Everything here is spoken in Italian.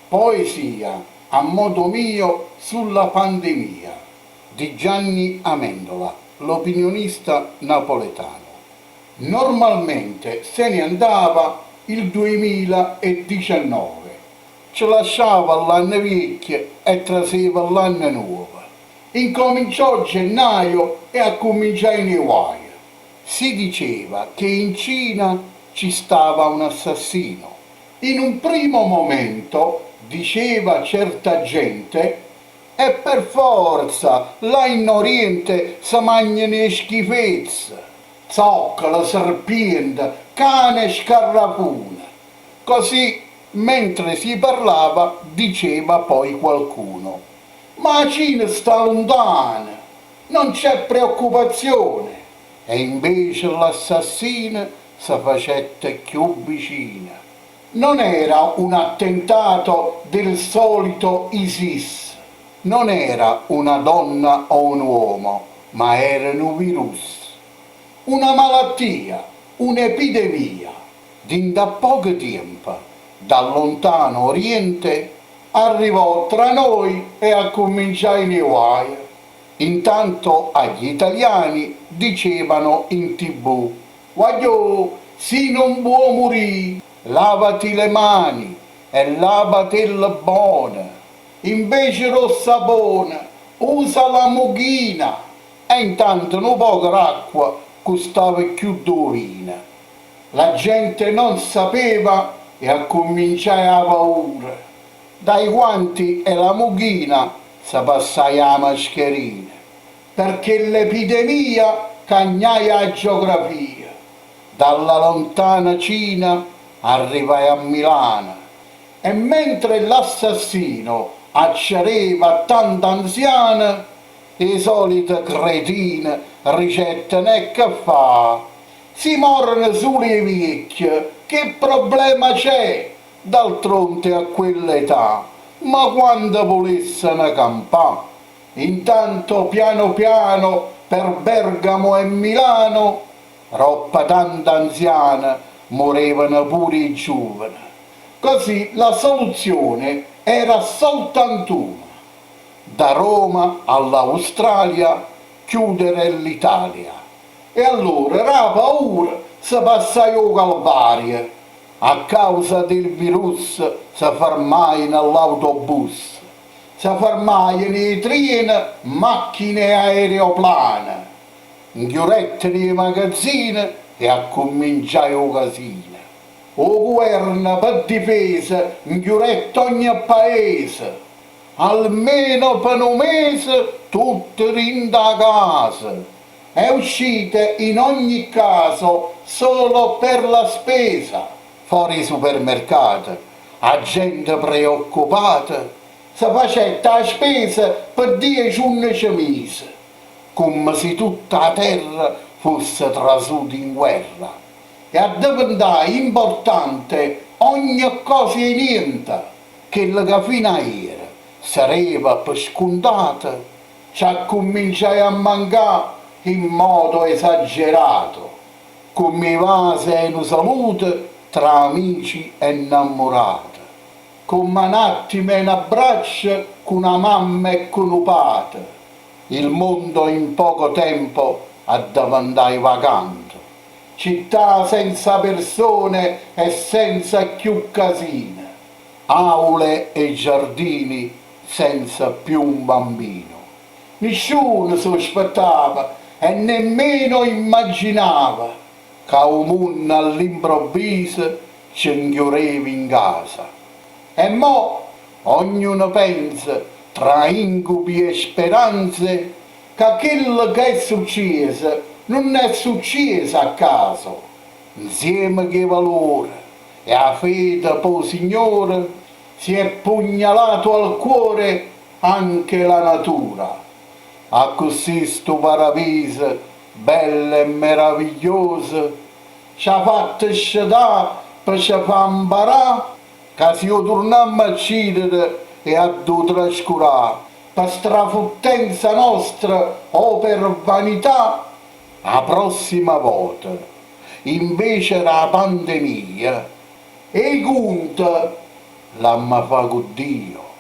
Poesia a modo mio sulla pandemia di Gianni Amendola, l'opinionista napoletano. Normalmente se ne andava il 2019, ci lasciava l'anno vecchio e traseva l'anno nuovo. Incominciò gennaio e a cominciare nei guai. Si diceva che in Cina ci stava un assassino. In un primo momento, diceva certa gente, e per forza là in Oriente si mangiano le schifezze, zoccola, serpiente, cane e scarrafone. Così, mentre si parlava, diceva poi qualcuno: ma la Cina sta lontana, non c'è preoccupazione. E invece l'assassino si facette più vicina. Non era un attentato del solito ISIS, non era una donna o un uomo, ma erano virus. Una malattia, un'epidemia. Da poco tempo, dal lontano Oriente, arrivò tra noi e a cominciare nei guai. Intanto agli italiani dicevano in TV: guagliò, si non può morire, lavati le mani e lavatele buone. Invece lo sapone, usa la mughina. E intanto un po' d'acqua costava più dovina. La gente non sapeva e a cominciare a paura. Dai guanti e la mughina si passava la mascherina, perché l'epidemia cagnaia a geografia. Dalla lontana Cina arrivai a Milano e mentre l'assassino accereva tanta anziana, le solite cretine ricettano e che fa? Si morrono sulle vecchie, che problema c'è? D'altronde a quell'età, ma quando volessero campare. Intanto piano piano per Bergamo e Milano, troppa tanta anziana, morivano pure i giovani. Così la soluzione era soltanto una: da Roma all'Australia chiudere l'Italia. E allora la paura si passò calvaria. A causa del virus si fermai nell'autobus, si fermai nei treni, macchine e aeroplane, chiudetti nei magazzini e a cominciare il casino. O governo per difesa chiudette ogni paese, almeno per un mese tutti in da casa. E uscite in ogni caso solo per la spesa. Fuori supermercato, a gente preoccupata, si facette la spesa per 10-11 mesi, come se tutta la terra fosse trasuta in guerra. E a diventare importante ogni cosa e niente, che che fino a ieri sarebbe per scontata, ci ha cominciato a mancare in modo esagerato, come vase e salute tra amici e innamorati, come un attimo e un abbraccio con una mamma e con un padre. Il mondo in poco tempo è diventato vacante, città senza persone e senza più casine, aule e giardini senza più un bambino. Nessuno sospettava e nemmeno immaginava che un mondo all'improvviso ci chiudeva in casa. E mo' ognuno pensa, tra incubi e speranze, che quello che è successo non è successo a caso. Insieme che valore e a fede po' Signore si è pugnalato al cuore anche la natura. A così sto paradiso bello e meraviglioso ci ha fatto scegliere per ci far imparare che se io torniamo a cedere e a trascurare per strafottenza nostra o per vanità, la prossima volta invece della pandemia e i conti l'amma fa con Dio.